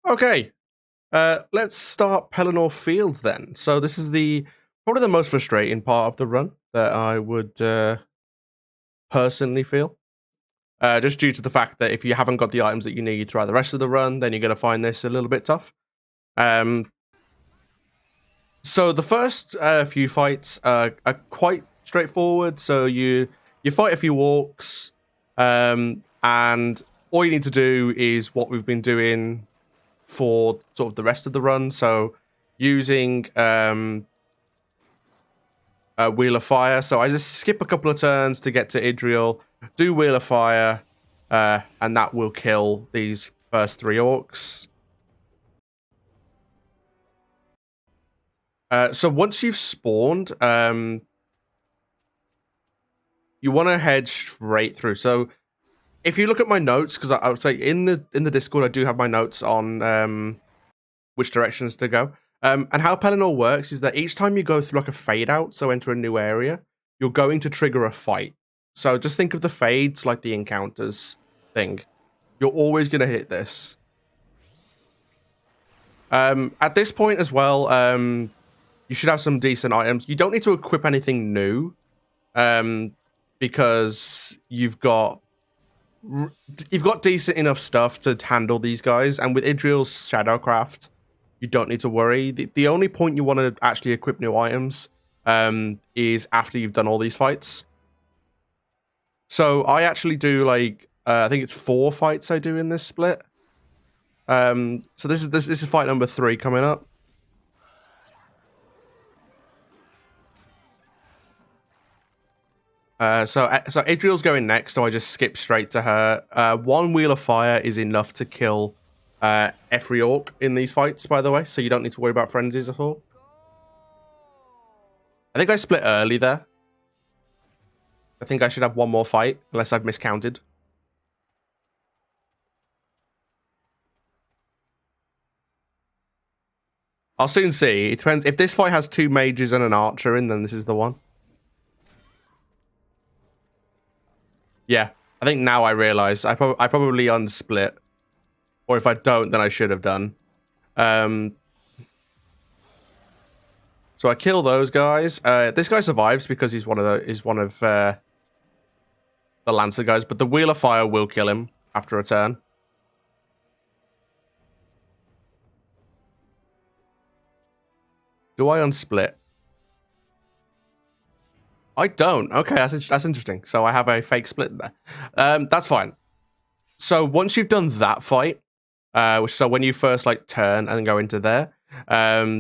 Okay, let's start Pelennor Fields then. So this is probably the most frustrating part of the run that I would personally feel. Just due to the fact that if you haven't got the items that you need throughout the rest of the run, then you're going to find this a little bit tough. So the first few fights are quite straightforward. So you fight a few orcs, and all you need to do is what we've been doing for sort of the rest of the run. So using Wheel of Fire. So I just skip a couple of turns to get to Idriel, do Wheel of Fire, and that will kill these first three orcs. So once you've spawned, you want to head straight through. So if you look at my notes, because I would say in the Discord I do have my notes on which directions to go. And how Pelennor works is that each time you go through like a fade out, so enter a new area, you're going to trigger a fight. So just think of the fades like the encounters thing. You're always going to hit this. At this point as well, you should have some decent items. You don't need to equip anything new, because you've got decent enough stuff to handle these guys. And with Idriel's Shadowcraft, you don't need to worry. The only point you want to actually equip new items is after you've done all these fights. So I actually do like I think it's 4 fights I do in this split. So this is fight number 3 coming up. So Adriel's going next, so I just skip straight to her. 1 Wheel of Fire is enough to kill every orc in these fights, by the way, so you don't need to worry about frenzies at all. I think I split early there. I think I should have 1 more fight, unless I've miscounted. I'll soon see. It depends. If this fight has 2 mages and an archer in, then this is the one. Yeah, I think now I realize I probably unsplit. Or if I don't, then I should have done. So I kill those guys. This guy survives because he's one of the Lancer guys, but the Wheel of Fire will kill him after a turn. Do I unsplit? I don't. Okay, that's interesting. So I have a fake split there. That's fine. So once you've done that fight, so when you first like turn and go into there,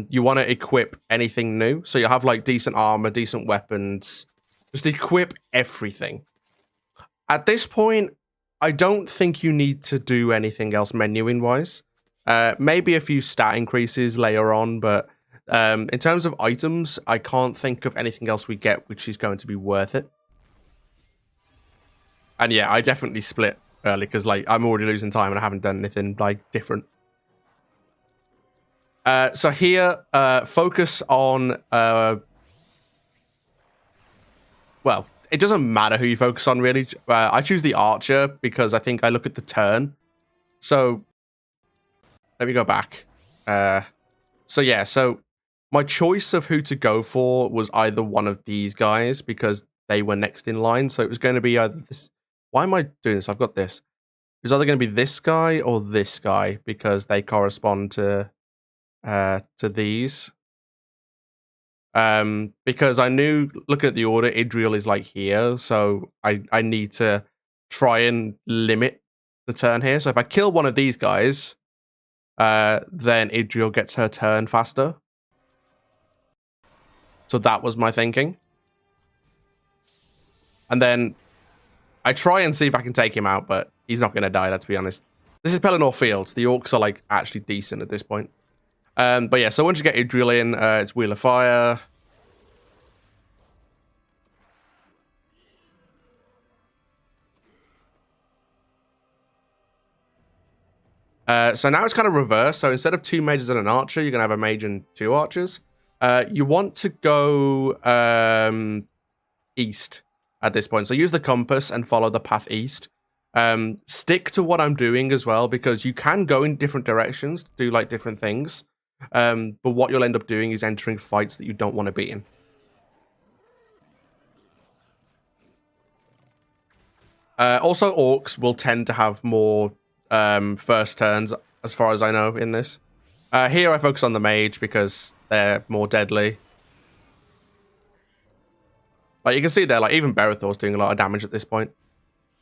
you want to equip anything new. So you have like decent armor, decent weapons. Just equip everything. At this point, I don't think you need to do anything else menuing wise. Maybe a few stat increases later on, but in terms of items, I can't think of anything else we get which is going to be worth it. And yeah, I definitely split early because like I'm already losing time and I haven't done anything like different. So here, focus on well, it doesn't matter who you focus on really. I choose the archer because I think I look at the turn. So let me go back. So yeah, so my choice of who to go for was either one of these guys because they were next in line. So it was going to be either this. Why am I doing this? I've got this. It was either going to be this guy or this guy because they correspond to these. Because I knew, looking at the order, Idriel is like here, so I need to try and limit the turn here. So if I kill one of these guys, then Idriel gets her turn faster. So that was my thinking. And then I try and see if I can take him out, but he's not going to die, let's be honest. This is Pelennor Fields. The orcs are like actually decent at this point. But yeah, so once you get Idriel in, it's Wheel of Fire. So now it's kind of reversed. So instead of 2 mages and an archer, you're going to have a mage and 2 archers. You want to go east at this point. So use the compass and follow the path east. Stick to what I'm doing as well, because you can go in different directions to do like different things. But what you'll end up doing is entering fights that you don't want to be in. Also, orcs will tend to have more first turns, as far as I know, in this. Here I focus on the mage because they're more deadly. Like you can see there, like even Berethor's doing a lot of damage at this point.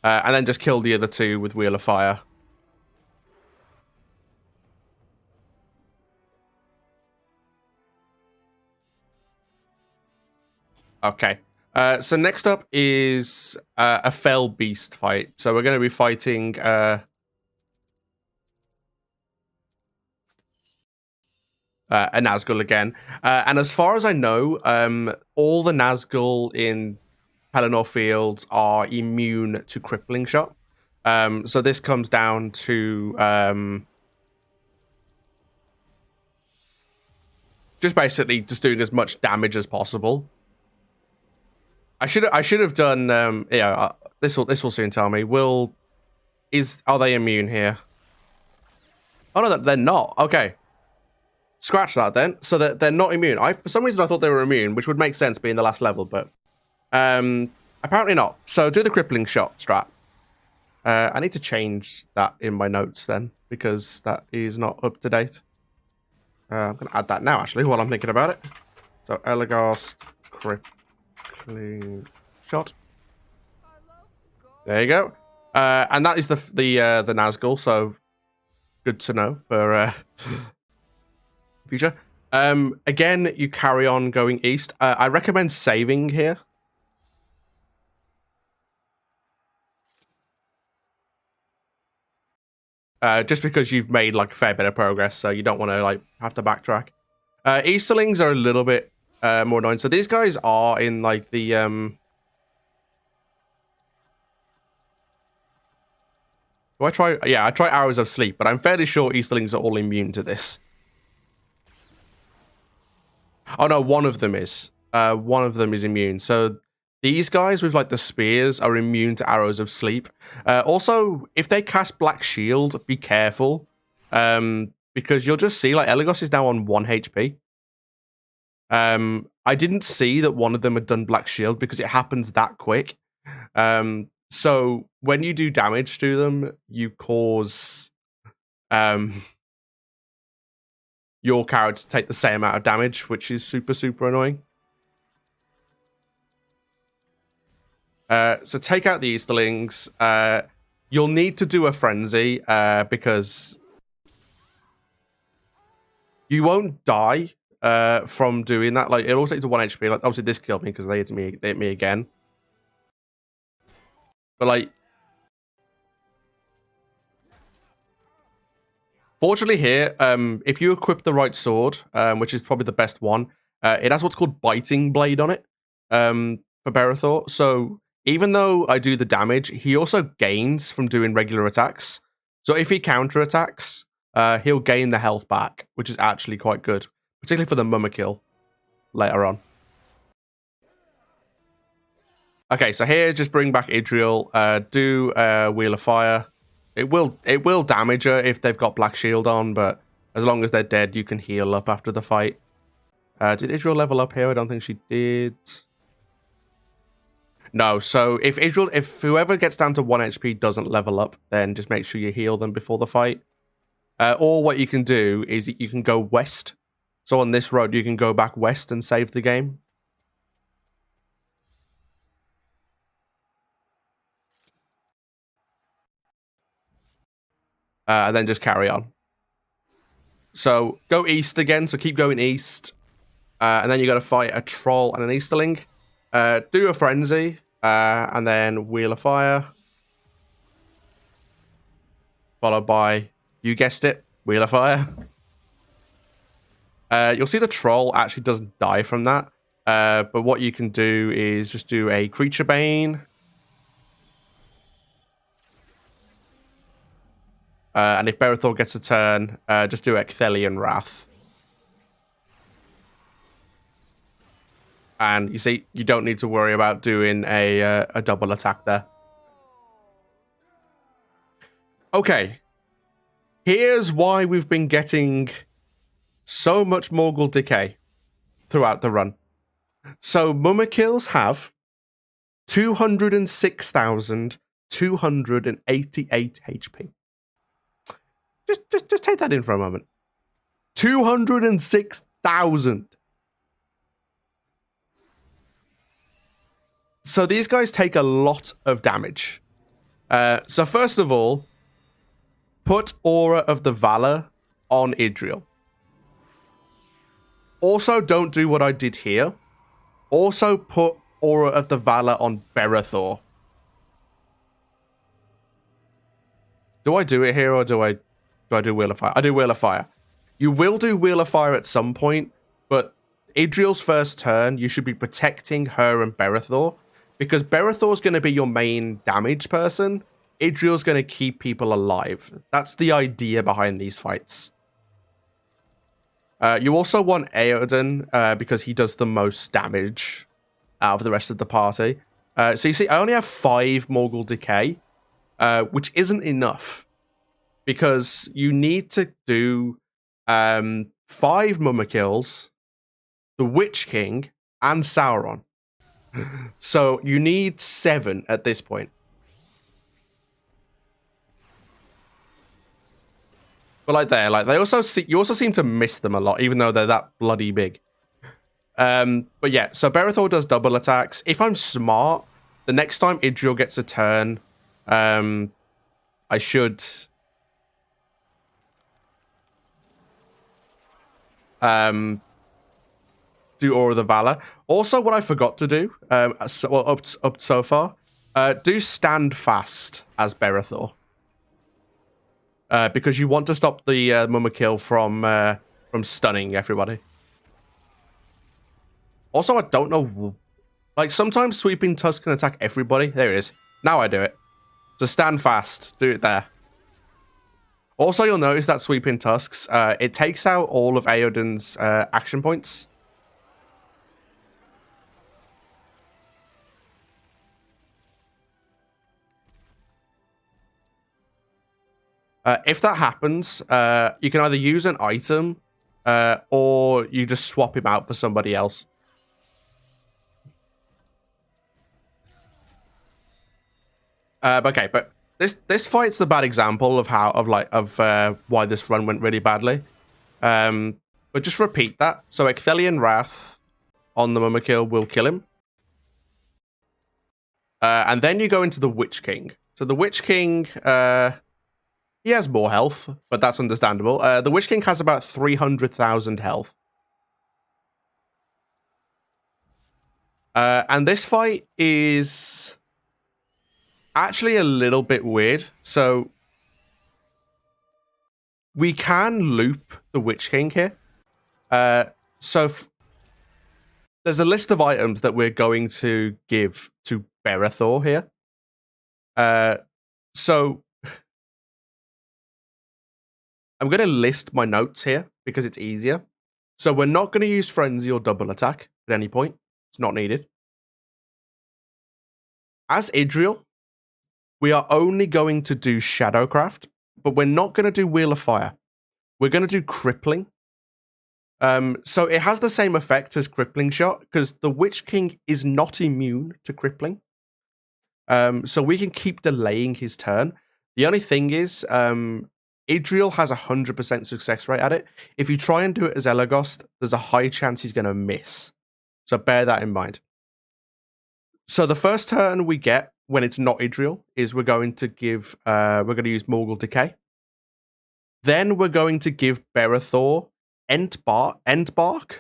And then just kill the other two with Wheel of Fire. Okay. So next up is a Fell Beast fight. So we're going to be fighting a Nazgul again. And as far as I know, all the Nazgul in Pelennor Fields are immune to Crippling Shot. So this comes down to just basically just doing as much damage as possible. I should have done this will soon tell me. Are they immune here? Oh no, they're not. Okay. Scratch that then. So they're not immune. For some reason I thought they were immune, which would make sense being the last level, but apparently not. So do the crippling shot strat. I need to change that in my notes then, because that is not up to date. I'm gonna add that now actually while I'm thinking about it. So Elagast crippling shot. There you go. And that is the Nazgul, so good to know for future. Again, you carry on going east. I recommend saving here. Just because you've made like a fair bit of progress, so you don't want to like have to backtrack. Easterlings are a little bit more annoying. So these guys are in like the Do I try? Yeah, I try Arrows of Sleep, but I'm fairly sure Easterlings are all immune to this. Oh no, one of them is. One of them is immune. So these guys with like the spears are immune to Arrows of Sleep. Also, if they cast Black Shield, be careful. Because you'll just see like Elagos is now on 1 HP. I didn't see that one of them had done Black Shield because it happens that quick. So when you do damage to them, you cause your character to take the same amount of damage, which is super, super annoying. So take out the Easterlings. You'll need to do a frenzy because you won't die from doing that. Like it'll take to 1 HP. Like obviously this killed me because they hit me again. But like, fortunately here, if you equip the right sword, which is probably the best one, it has what's called Biting Blade on it for Berethor. So even though I do the damage, he also gains from doing regular attacks. So if he counterattacks, he'll gain the health back, which is actually quite good, particularly for the Mumma kill later on. Okay, so here, just bring back Idriel, do Wheel of Fire. It will damage her if they've got Black Shield on, but as long as they're dead, you can heal up after the fight. Did Idriel level up here? I don't think she did. No, so if whoever gets down to 1 HP doesn't level up, then just make sure you heal them before the fight. Or what you can do is you can go west. So on this road, you can go back west and save the game. And then just carry on. So go east again. So keep going east. And then you got to fight a troll and an Easterling. Do a frenzy. And then Wheel of Fire. Followed by, you guessed it, Wheel of Fire. You'll see the troll actually doesn't die from that. But what you can do is just do a Creature Bane. And if Berethor gets a turn, just do Ecthelian Wrath. And you see, you don't need to worry about doing a double attack there. Okay. Here's why we've been getting so much Morgul decay throughout the run. So Mumakils have 206,288 HP. Just take that in for a moment. 206,000. So these guys take a lot of damage. So first of all, put Aura of the Valor on Idril. Also, don't do what I did here. Also, put Aura of the Valor on Berethor. Do I do it here, or do I do Wheel of Fire? I do Wheel of Fire. You will do Wheel of Fire at some point, but Idril's first turn, you should be protecting her and Berethor, because Berethor's going to be your main damage person. Idril's going to keep people alive. That's the idea behind these fights. You also want Aoden, because he does the most damage out of the rest of the party. So you see, I only have 5 Morgul Decay, which isn't enough, because you need to do 5 Mumakils, the Witch King, and Sauron. So you need 7 at this point. But they also you also seem to miss them a lot, even though they're that bloody big. But yeah, so Berethor does double attacks. If I'm smart, the next time Idril gets a turn, I should do Aura of the Valor. Also, what I forgot to do, up so far, do Stand Fast as Berethor. Because you want to stop the Mumakil from stunning everybody. Also, I don't know, like sometimes Sweeping Tusk can attack everybody. There it is. Now I do it. So Stand Fast. Do it there. Also, you'll notice that Sweeping Tusks, it takes out all of Aoden's action points. If that happens, you can either use an item or you just swap him out for somebody else. Okay, but this fight's the bad example of why this run went really badly. But just repeat that. So Ecthelian Wrath on the Mumakil will kill him. And then you go into the Witch King. So the Witch King, he has more health, but that's understandable. The Witch King has about 300,000 health. And this fight is actually a little bit weird. So we can loop the Witch King here. So there's a list of items that we're going to give to Berethor here. So I'm going to list my notes here because it's easier. So we're not going to use Frenzy or Double Attack at any point. It's not needed. As Idril, we are only going to do Shadowcraft, but we're not going to do Wheel of Fire. We're going to do Crippling. So it has the same effect as Crippling Shot, because the Witch King is not immune to Crippling. So we can keep delaying his turn. The only thing is, Idril has 100% success rate at it. If you try and do it as Elaghost, there's a high chance he's going to miss. So bear that in mind. So the first turn we get when it's not Idril is we're going to use Morgul Decay. Then we're going to give Berethor Entbark,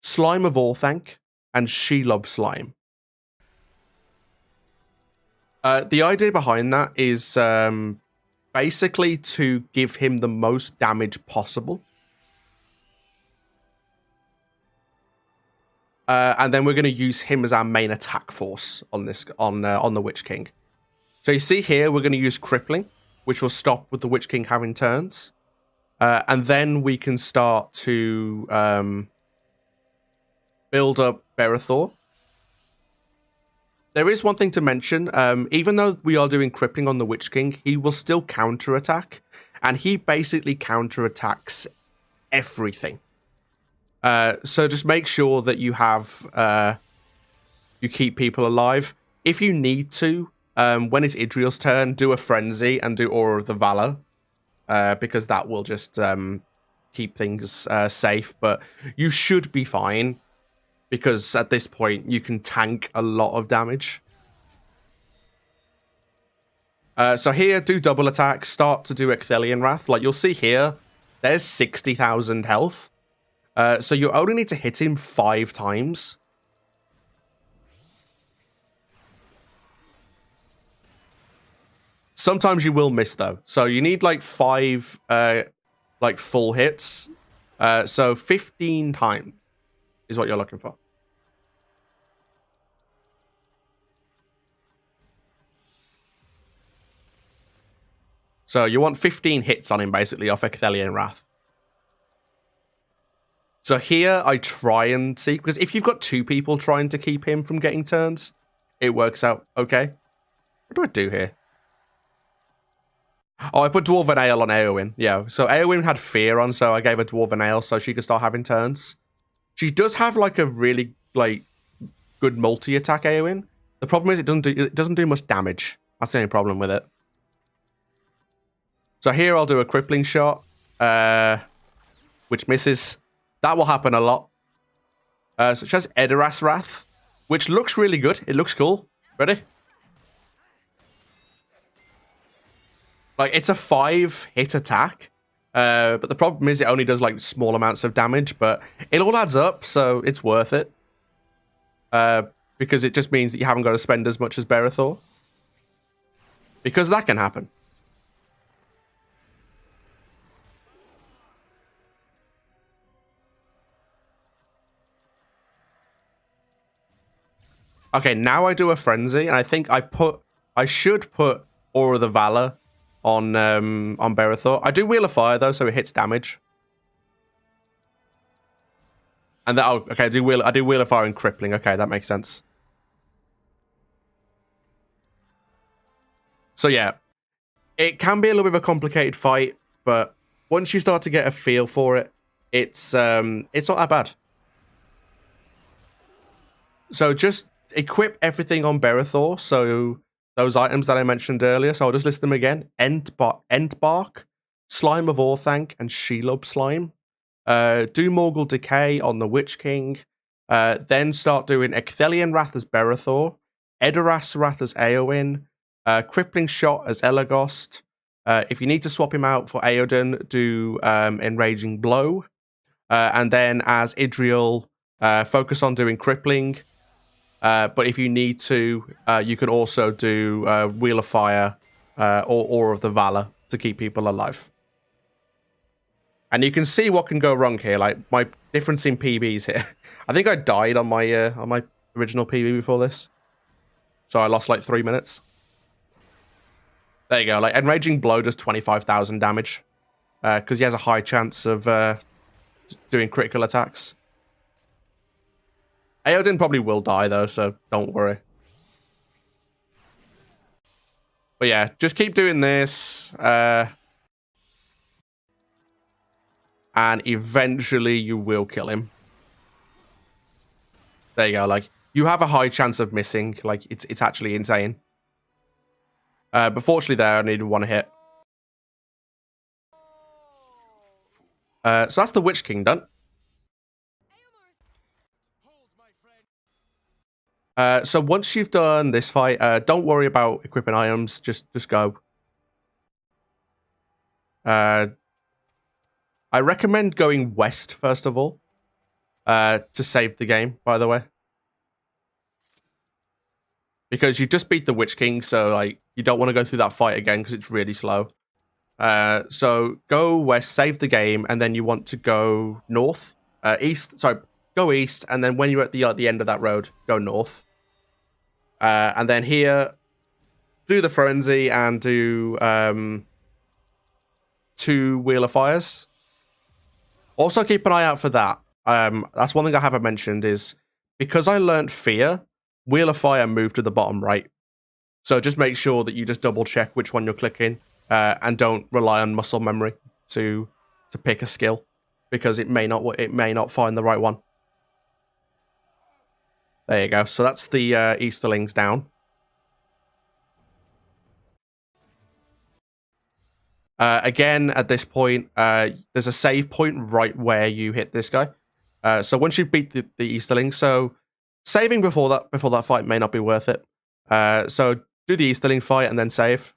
Slime of Orthanc, and Shelob Slime. The idea behind that is basically to give him the most damage possible. And then we're going to use him as our main attack force on the Witch King. So you see here, we're going to use Crippling, which will stop with the Witch King having turns. And then we can start to build up Berethor. There is one thing to mention. Even though we are doing crippling on the Witch King, he will still counterattack, and he basically counterattacks everything. So just make sure that you have you keep people alive. If you need to, when it's Idriel's turn, do a frenzy and do Aura of the Valor, because that will just keep things safe. But you should be fine, because at this point you can tank a lot of damage. So here, do double attacks, start to do Ecthelian Wrath. Like you'll see here, there's 60,000 health. So you only need to hit him 5 times. Sometimes you will miss though. So you need like 5 like full hits. So 15 times is what you're looking for. So you want 15 hits on him basically off Ecthelian Wrath. So here I try and see, because if you've got 2 people trying to keep him from getting turns, it works out okay. What do I do here? Oh, I put Dwarven Ale on Eowyn. Yeah, so Eowyn had Fear on, so I gave her Dwarven Ale so she could start having turns. She does have like a really like good multi-attack Eowyn. The problem is it doesn't do much damage. That's the only problem with it. So here I'll do a crippling shot, which misses. That will happen a lot. So she has Edoras Wrath, which looks really good. It looks cool. Ready? Like, it's a 5-hit attack. But the problem is it only does, like, small amounts of damage. But it all adds up, so it's worth it. Because it just means that you haven't got to spend as much as Berethor. Because that can happen. Okay, now I do a frenzy, and I think I should put Aura of the Valor on Berethor. I do Wheel of Fire though, so it hits damage. And that okay, I do Wheel of Fire and crippling. Okay, that makes sense. So yeah, it can be a little bit of a complicated fight, but once you start to get a feel for it, it's not that bad. So just equip everything on Berethor, so those items that I mentioned earlier, so I'll just list them again. Entbark, Slime of Orthanc, and Shelob Slime. Do Morgul Decay on the Witch King. Then start doing Ecthelian Wrath as Berethor, Edoras Wrath as Eowyn, Crippling Shot as Elagost. If you need to swap him out for Eoden, do Enraging Blow. And then as Idriel, focus on doing Crippling. But if you need to, you can also do Wheel of Fire or Aura of the Valor to keep people alive. And you can see what can go wrong here. Like my difference in PBs here. I think I died on my original PB before this, so I lost like 3 minutes. There you go. Like Enraging Blow does 25,000 damage because he has a high chance of doing critical attacks. Eoden probably will die, though, so don't worry. But yeah, just keep doing this. And eventually you will kill him. There you go. Like, you have a high chance of missing. Like, it's actually insane. But fortunately there, I needed 1 hit. So that's the Witch King done. So once you've done this fight, don't worry about equipping items. Just go. I recommend going west first of all, to save the game. By the way, because you just beat the Witch King, so like you don't want to go through that fight again because it's really slow. So go west, save the game, and then you want to go north, east. Sorry, go east, and then when you're at the end of that road, go north. And then here, do the frenzy and do 2 Wheel of Fires. Also keep an eye out for that. That's one thing I haven't mentioned is because I learned Fear, Wheel of Fire move to the bottom right. So just make sure that you just double check which one you're clicking, and don't rely on muscle memory to pick a skill, because it may not find the right one. There you go. So that's the Easterlings down. Again, at this point, there's a save point right where you hit this guy. So once you've beat the Easterling, so saving before that fight may not be worth it. So do the Easterling fight and then save,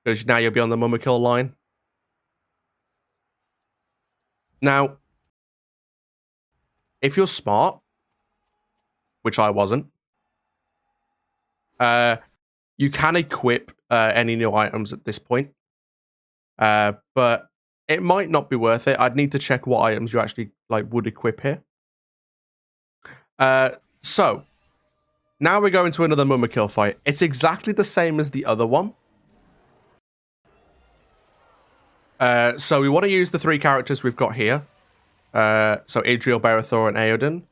because now you'll be on the Mummikill line. Now, if you're smart, which I wasn't, you can equip any new items at this point, but it might not be worth it. I'd need to check what items you actually would equip here. So now we're going to another Mummikill fight. It's exactly the same as the other one. So we want to use the 3 characters we've got here. So Idriel, Berethor, and Eowyn.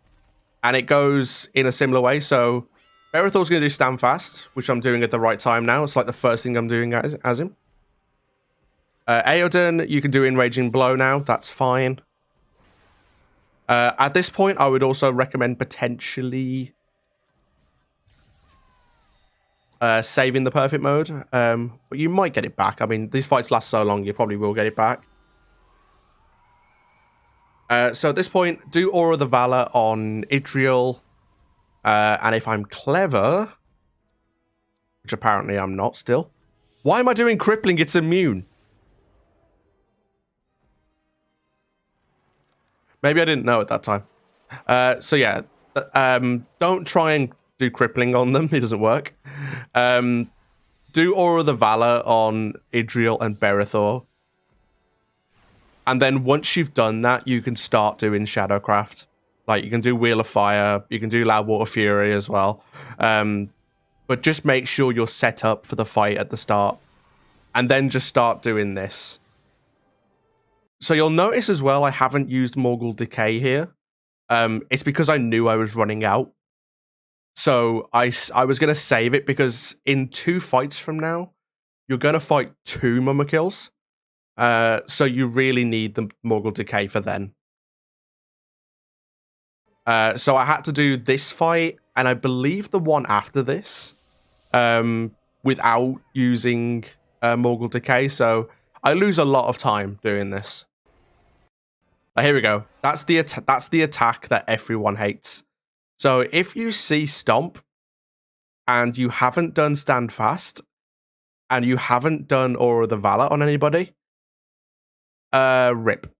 And it goes in a similar way. So Berethor's going to do Stand Fast, which I'm doing at the right time now. It's like the first thing I'm doing as him. Eowyn, you can do Enraging Blow now. That's fine. At this point, I would also recommend potentially saving the perfect mode. But you might get it back. I mean, these fights last so long, you probably will get it back. So at this point, do Aura of the Valor on Idriel. And if I'm clever, which apparently I'm not still. Why am I doing Crippling? It's immune. Maybe I didn't know at that time. So yeah, don't try and do Crippling on them. It doesn't work. Do Aura of the Valor on Idriel and Berethor. And then once you've done that, you can start doing Shadowcraft. Like, you can do Wheel of Fire, you can do Loudwater Fury as well. But just make sure you're set up for the fight at the start. And then just start doing this. So you'll notice as well, I haven't used Morgul Decay here. It's because I knew I was running out. So I was going to save it, because in 2 fights from now, you're going to fight 2 Mummikills. So you really need the Morgul Decay for then. So I had to do this fight, and I believe the one after this, without using Morgul Decay. So I lose a lot of time doing this. Here we go. That's the attack that everyone hates. So if you see Stomp, and you haven't done Stand Fast, and you haven't done Aura of the Valor on anybody, rip.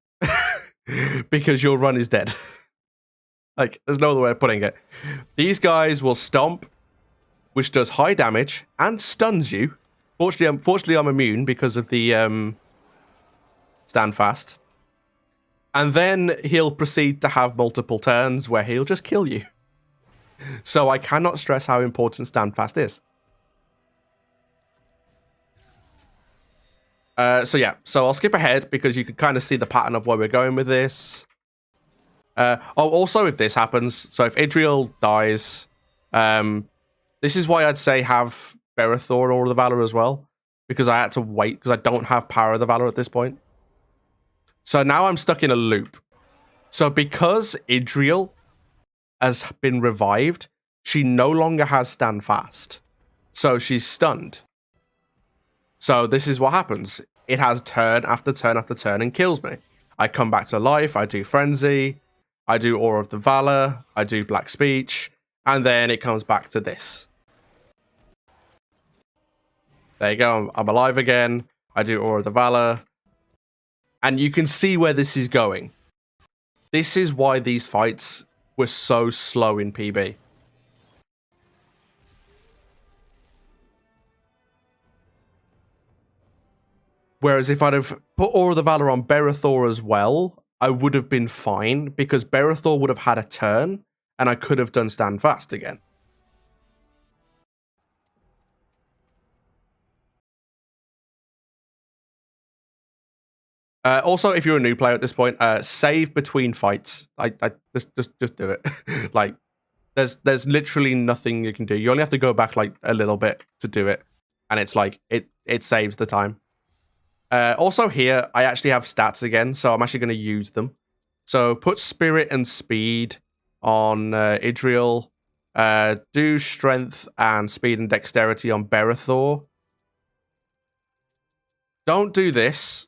Because your run is dead. Like, there's no other way of putting it. These guys will Stomp, which does high damage and stuns you. Fortunately, I'm immune because of the Stand Fast. And then he'll proceed to have multiple turns where he'll just kill you. So I cannot stress how important Stand Fast is. So yeah, so I'll skip ahead because you can kind of see the pattern of where we're going with this. Also, if this happens, so if Idriel dies, this is why I'd say have Berethor or the Valor as well, because I had to wait because I don't have Power of the Valor at this point. So now I'm stuck in a loop. So because Idriel has been revived, she no longer has Stand Fast. So she's stunned. So this is what happens. It has turn after turn after turn and kills me. I come back to life, I do Frenzy, I do Aura of the Valor, I do Black Speech, and then it comes back to this. There you go, I'm alive again, I do Aura of the Valor, and you can see where this is going. This is why these fights were so slow in PB. Whereas if I'd have put Aura of the Valor on Berethor as well, I would have been fine, because Berethor would have had a turn, and I could have done Stand Fast again. Also, if you're a new player at this point, save between fights. Just do it. Like, There's literally nothing you can do. You only have to go back like a little bit to do it, and it's like it saves the time. Also here, I actually have stats again, so I'm actually going to use them. So put spirit and speed on Idriel. Do strength and speed and dexterity on Berethor. Don't do this.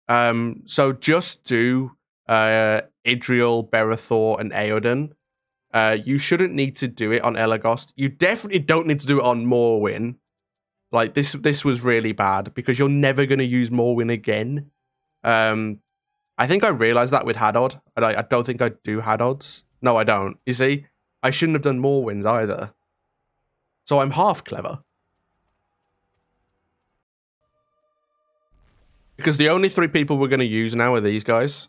So just do Idriel, Berethor, and Eoden. You shouldn't need to do it on Elagos. You definitely don't need to do it on Morwyn. Like, this was really bad, because you're never going to use Morwyn again. I think I realized that with Hadod. I don't think I do Hadods. No, I don't. You see? I shouldn't have done Morwyns either. So I'm half clever. Because the only 3 people we're going to use now are these guys.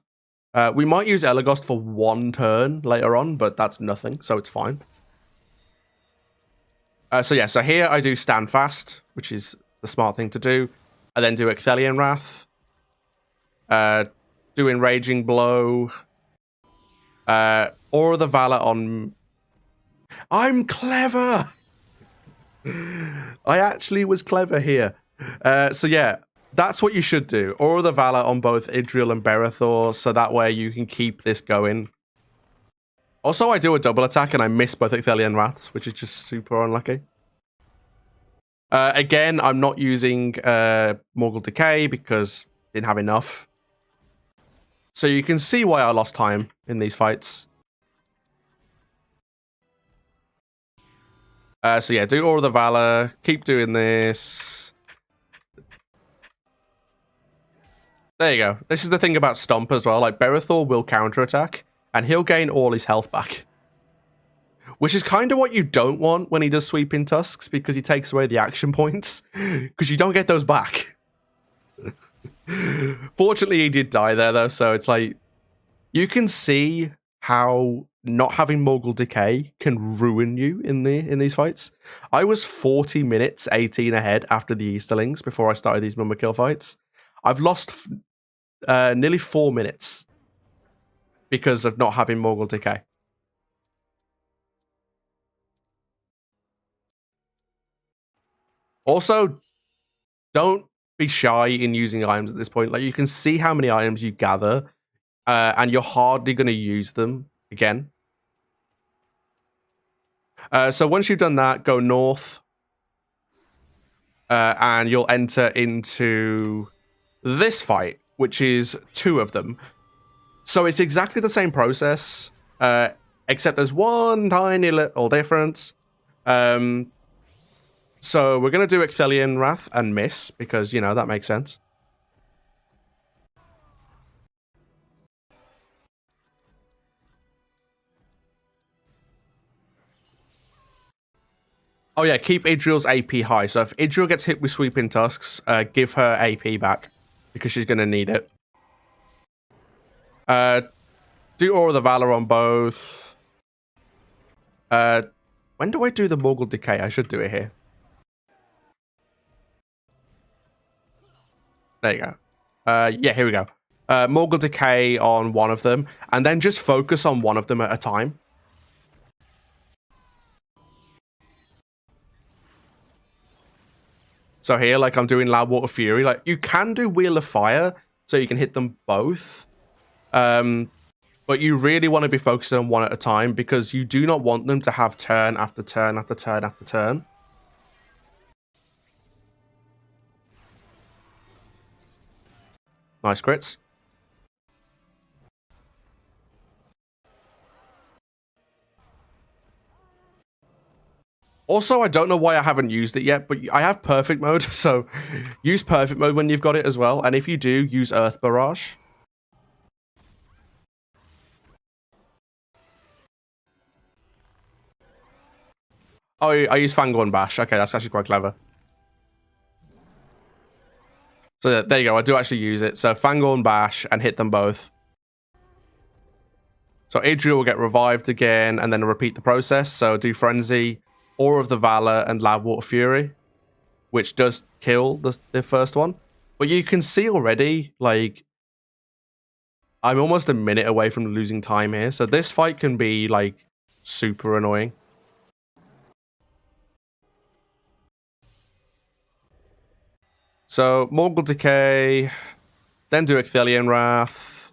We might use Elagos for 1 turn later on, but that's nothing, so it's fine. So here I do Stand Fast, which is the smart thing to do. I then do Ecthelion Wrath. Do Enraging Blow. Aura of the Valor on... I'm clever! I actually was clever here. So yeah, that's what you should do. Aura of the Valor on both Idriel and Berethor, so that way you can keep this going. Also, I do a double attack and I miss both Ecthelion Wraths, which is just super unlucky. Again, I'm not using Morgul Decay because I didn't have enough. So you can see why I lost time in these fights. So yeah, do Aura of the Valor. Keep doing this. There you go. This is the thing about Stomp as well. Like, Berethor will counterattack, and he'll gain all his health back. Which is kind of what you don't want when he does Sweeping Tusks, because he takes away the action points. Because you don't get those back. Fortunately, he did die there, though, so it's like... You can see how not having Morgul Decay can ruin you in these fights. I was 40 minutes, 18 ahead after the Easterlings before I started these Mummakill fights. I've lost nearly 4 minutes because of not having Morgul Decay. Also, don't be shy in using items at this point. Like, you can see how many items you gather, and you're hardly going to use them again. So once you've done that, go north, and you'll enter into this fight, which is 2 of them. So it's exactly the same process, except there's one tiny little difference. So we're going to do Ecthelion Wrath and miss, because, you know, that makes sense. Oh yeah, keep Idriel's AP high. So if Idriel gets hit with Sweeping Tusks, give her AP back, because she's going to need it. Do Aura of the Valor on both. When do I do the Morgul Decay? I should do it here. There you go. Yeah, here we go. Morgul Decay on one of them, and then just focus on one of them at a time. So here, like, I'm doing Loudwater Fury. Like, you can do Wheel of Fire, so you can hit them both. But you really want to be focused on one at a time, because you do not want them to have turn after turn after turn after turn. Nice crits. Also, I don't know why I haven't used it yet, but I have Perfect Mode, so use Perfect Mode when you've got it as well. And if you do, use Earth Barrage. Oh, I use Fangorn Bash. Okay, that's actually quite clever. So there you go. I do actually use it. So Fangorn Bash and hit them both. So Idriel will get revived again, and then repeat the process. So do Frenzy, Aura of the Valor, and Loudwater Fury, which does kill the first one. But you can see already, like, I'm almost a minute away from losing time here. So this fight can be, like, super annoying. So, Morgul Decay, then do Ecthelion Wrath.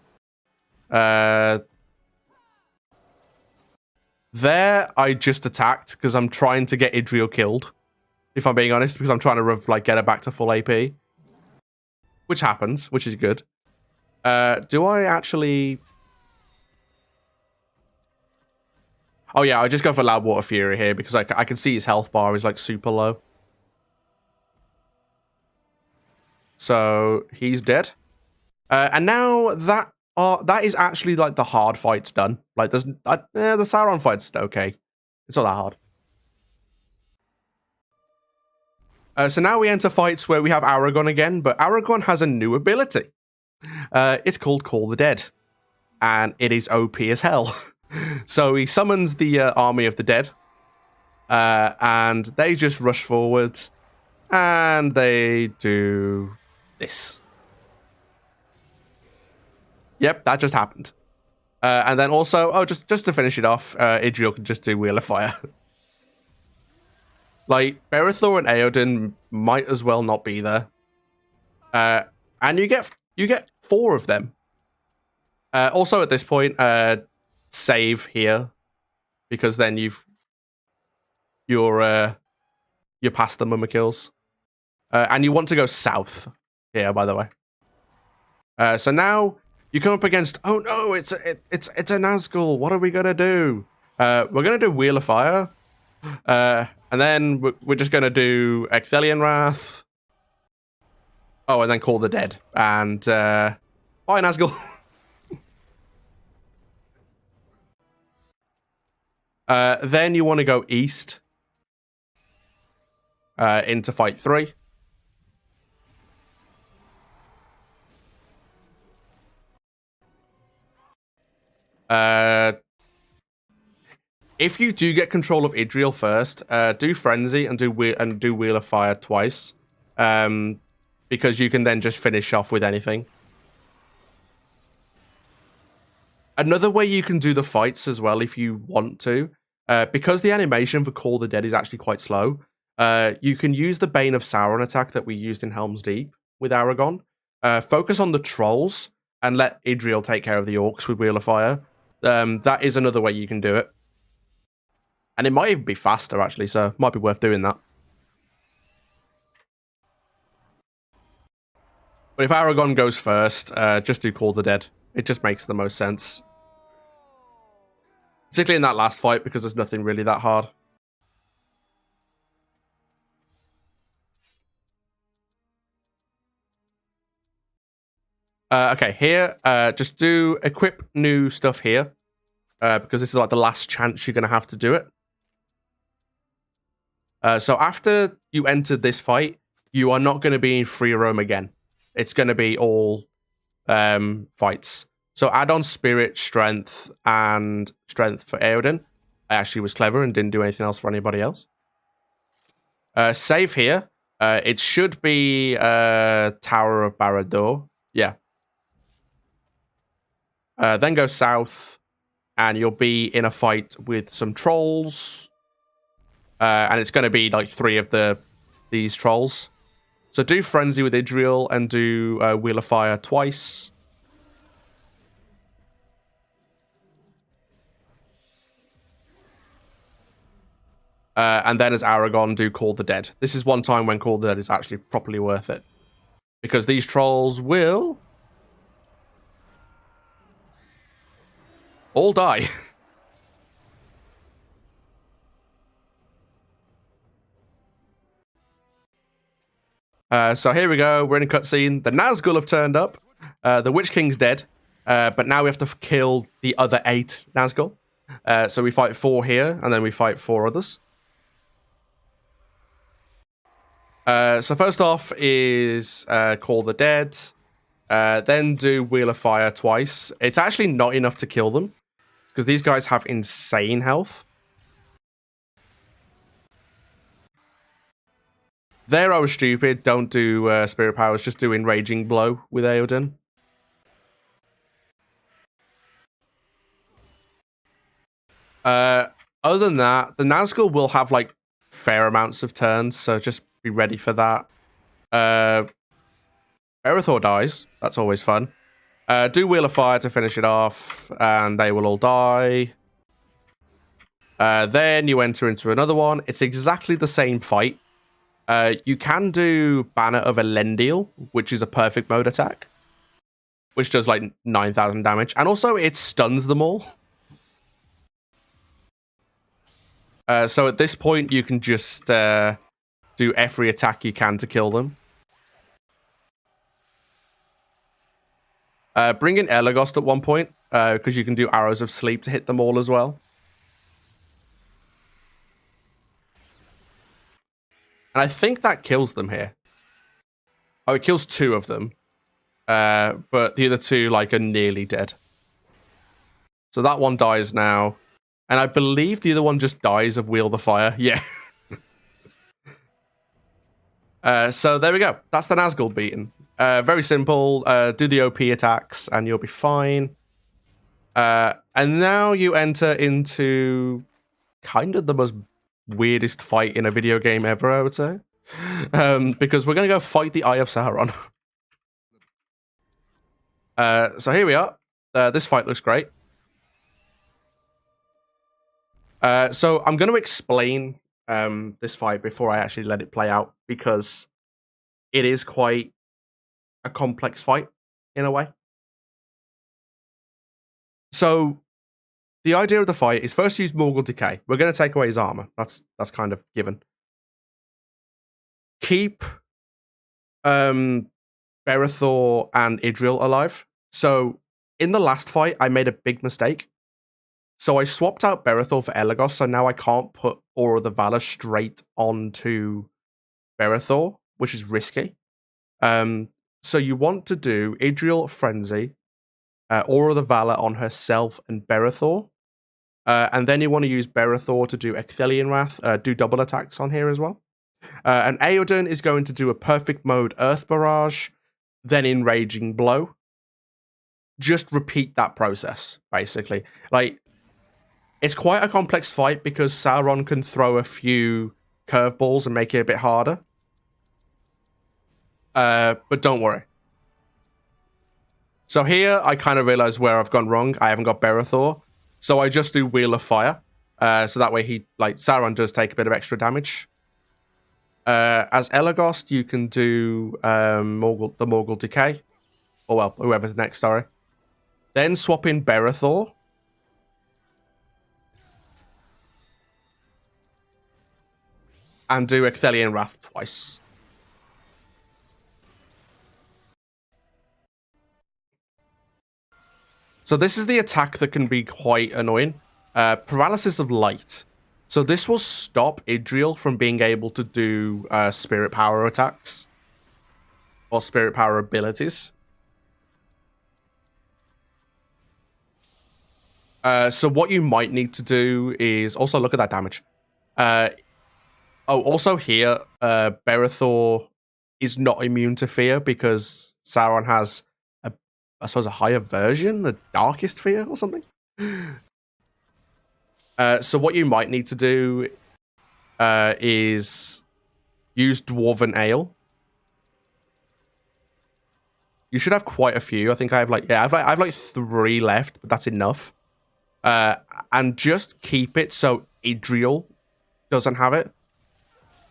There, I just attacked because I'm trying to get Idriel killed, if I'm being honest, because I'm trying to like get her back to full AP. Which happens, which is good. Do I actually... Oh yeah, I just go for Loudwater Fury here because I can see his health bar is like super low. So he's dead. And now that is actually like the hard fight's done. Like the Sauron fight's okay. It's not that hard. So now we enter fights where we have Aragorn again, but Aragorn has a new ability. It's called Call the Dead, and it is OP as hell. So he summons the army of the dead, and they just rush forward, and they do this. Yep, that just happened. And then also, just to finish it off, Idriel can just do Wheel of Fire. Like, Berithor and Eowyn might as well not be there. And you get 4 of them. Also, at this point, save here, because then you're past the Mumma kills, and you want to go south here, by the way. So now you come up against. Oh no, it's a Nazgul. What are we gonna do? We're gonna do Wheel of Fire, and then we're just gonna do Ecthelion Wrath. Oh, and then Call the Dead, and bye Nazgul. Then you want to go east into fight 3. If you do get control of Idriel first, do Frenzy and do Wheel of Fire twice, because you can then just finish off with anything. Another way you can do the fights as well, if you want to, because the animation for Call the Dead is actually quite slow. You can use the Bane of Sauron attack that we used in Helm's Deep with Aragorn. Focus on the trolls and let Idriel take care of the orcs with Wheel of Fire. That is another way you can do it. And it might even be faster, actually, so it might be worth doing that. But if Aragorn goes first, just do Call the Dead. It just makes the most sense. Particularly in that last fight, because there's nothing really that hard. Okay, here, just do equip new stuff here. Because this is like the last chance you're going to have to do it. So after you enter this fight, you are not going to be in free roam again. It's going to be all fights. So add on Spirit, Strength, and Strength for Eowyn. I actually was clever and didn't do anything else for anybody else. Save here. It should be Tower of Barad-dûr. Yeah. Then go south, and you'll be in a fight with some trolls. And it's going to be like 3 of these trolls. So do Frenzy with Idriel and do Wheel of Fire twice. And then as Aragorn, do Call the Dead. This is one time when Call the Dead is actually properly worth it. Because these trolls will all die. So here we go. We're in a cutscene. The Nazgul have turned up. The Witch King's dead. But now we have to kill the other 8 Nazgul. So we fight 4 here, and then we fight 4 others. So first off is Call the Dead. Then do Wheel of Fire twice. It's actually not enough to kill them, because these guys have insane health. There I was stupid. Don't do Spirit Powers. Just do Enraging Blow with Eowyn. Other than that, the Nazgul will have like fair amounts of turns, so just be ready for that. Erythor dies. That's always fun. Do Wheel of Fire to finish it off, and they will all die. Then you enter into another one. It's exactly the same fight. You can do Banner of Elendil, which is a perfect mode attack, which does like 9,000 damage. And also it stuns them all. So at this point, you can just do every attack you can to kill them. Bring in Elagos at one point, because you can do Arrows of Sleep to hit them all as well. And I think that kills them here. Oh, it kills 2 of them. But the other 2 like are nearly dead. So that one dies now. And I believe the other one just dies of Wheel the Fire. Yeah. So there we go. That's the Nazgul beaten. Very simple. Do the OP attacks and you'll be fine. And now you enter into kind of the most weirdest fight in a video game ever, I would say. Because we're going to go fight the Eye of Sauron. So here we are. This fight looks great. So I'm going to explain this fight before I actually let it play out, because it is quite a complex fight in a way. So the idea of the fight is first use Morgul Decay. We're going to take away his armor. That's kind of given. Keep Berethor and Idril alive. So in the last fight, I made a big mistake. So I swapped out Berethor for Elagos, so now I can't put Aura of the Valor straight onto Berethor, which is risky. So you want to do Idril Frenzy, Aura of the Valor on herself and Berethor. And then you want to use Berethor to do Ecthelion Wrath, do double attacks on here as well. And Aoden is going to do a perfect mode Earth Barrage, then Enraging Blow. Just repeat that process, basically. Like, it's quite a complex fight because Sauron can throw a few curveballs and make it a bit harder. But don't worry. So here, I kind of realized where I've gone wrong. I haven't got Berethor. So I just do Wheel of Fire. So that way Sauron does take a bit of extra damage. As Elagos, you can do the Morgul Decay. Or well, whoever's next, sorry. Then swap in Berethor. And do Ecthelion Wrath twice. So this is the attack that can be quite annoying. Paralysis of Light. So this will stop Idril from being able to do Spirit Power attacks. Or Spirit Power abilities. So what you might need to do is... Also, look at that damage. Also here, Berethor is not immune to fear because Sauron has, I suppose, a higher version, the Darkest Fear or something. So what you might need to do is use Dwarven Ale. You should have quite a few. I think I have I have like 3 left, but that's enough. And just keep it so Idril doesn't have it.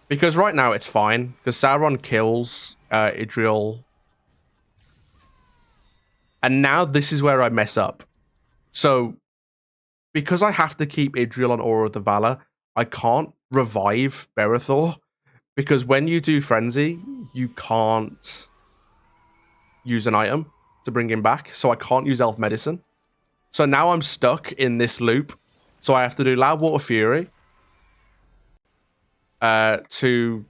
Because right now it's fine, because Sauron kills Idril. And now this is where I mess up. So, because I have to keep Idril on Aura of the Valor, I can't revive Berethor. Because when you do Frenzy, you can't use an item to bring him back. So I can't use Elf Medicine. So now I'm stuck in this loop. So I have to do Loudwater Fury. To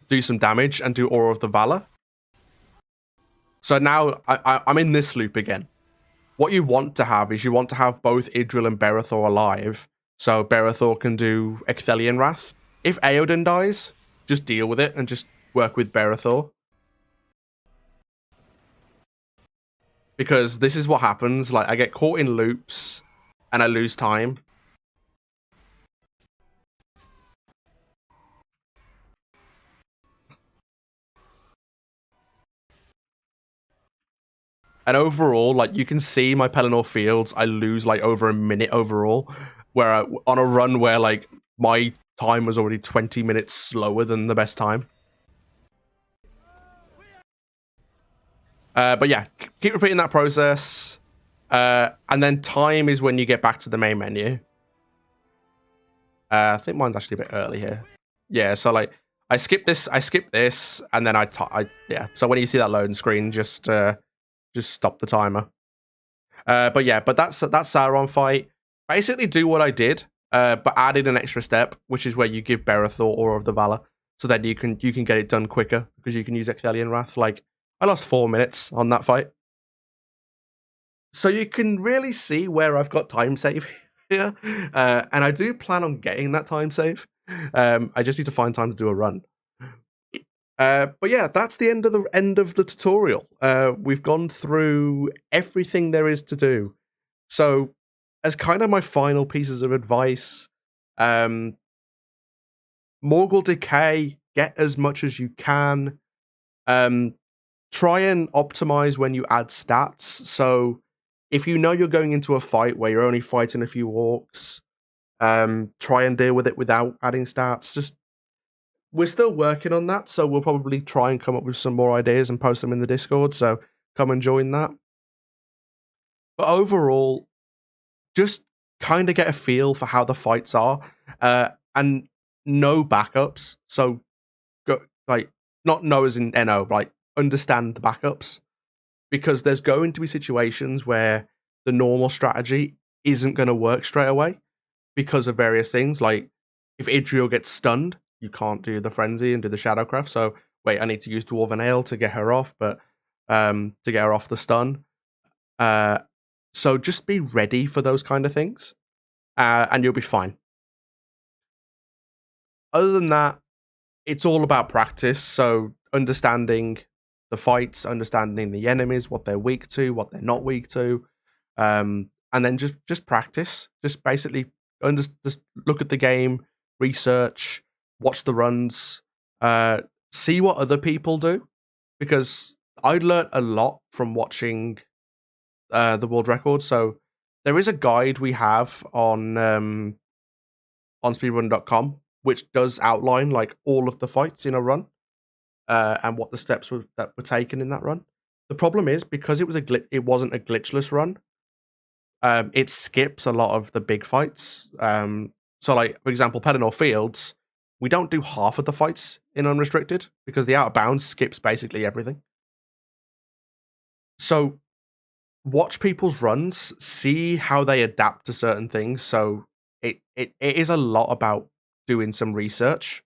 do some damage and do Aura of the Valor. So now I'm in this loop again. What you want to have is you want to have both Idril and Berethor alive, so Berethor can do Ecthelion Wrath. If Aoden dies, just deal with it and just work with Berethor. Because this is what happens, like I get caught in loops and I lose time. And overall, like, you can see my Pelennor fields, I lose like over a minute overall, where on a run where like my time was already 20 minutes slower than the best time. But yeah, keep repeating that process. And then time is when you get back to the main menu. I think mine's actually a bit early here. Yeah, so like I skip this, and then yeah. So when you see that loading screen, just stop the timer. But yeah, but that's Sauron fight. Basically, do what I did, but added an extra step, which is where you give Berethor Aura of the Valor, so then you can get it done quicker because you can use Exelian Wrath. Like I lost 4 minutes on that fight, so you can really see where I've got time save here, and I do plan on getting that time save. I just need to find time to do a run. But yeah, that's the end of the tutorial. We've gone through everything there is to do. So, as kind of my final pieces of advice, Morgul Decay, get as much as you can. Try and optimize when you add stats. So, if you know you're going into a fight where you're only fighting a few orcs, try and deal with it without adding stats. Just we're still working on that, so we'll probably try and come up with some more ideas and post them in the Discord, so come and join that. But overall, just kind of get a feel for how the fights are, and no backups. So, like, not know as in NO, like, understand the backups. Because there's going to be situations where the normal strategy isn't going to work straight away because of various things. Like, if Idriel gets stunned, you can't do the Frenzy and do the Shadowcraft. So, wait, I need to use Dwarven Ale to get her off, but to get her off the stun. So just be ready for those kind of things, and you'll be fine. Other than that, it's all about practice. So understanding the fights, understanding the enemies, what they're weak to, what they're not weak to, and then just practice. Just basically just look at the game, research, watch the runs, see what other people do, because I learned a lot from watching the world record. So there is a guide we have on speedrun.com which does outline like all of the fights in a run, and what the steps that were taken in that run. The problem is because it wasn't a glitchless run. It skips a lot of the big fights. So like for example, Pelennor Fields, we don't do half of the fights in unrestricted because the out of bounds skips basically everything. So watch people's runs, see how they adapt to certain things. So it is a lot about doing some research,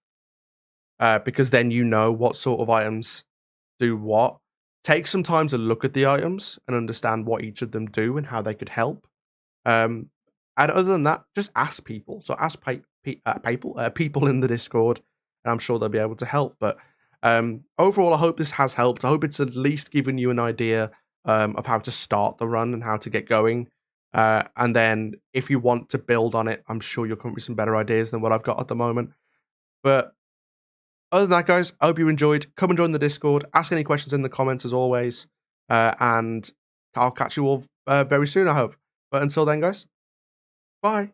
because then you know what sort of items do what. Take some time to look at the items and understand what each of them do and how they could help. And other than that, just ask people. So ask people in the Discord, and I'm sure they'll be able to help. But overall, I hope this has helped. I hope it's at least given you an idea of how to start the run and how to get going. And then if you want to build on it, I'm sure you'll come up with some better ideas than what I've got at the moment. But other than that, guys, I hope you enjoyed. Come and join the Discord. Ask any questions in the comments as always. And I'll catch you all very soon, I hope. But until then, guys, bye.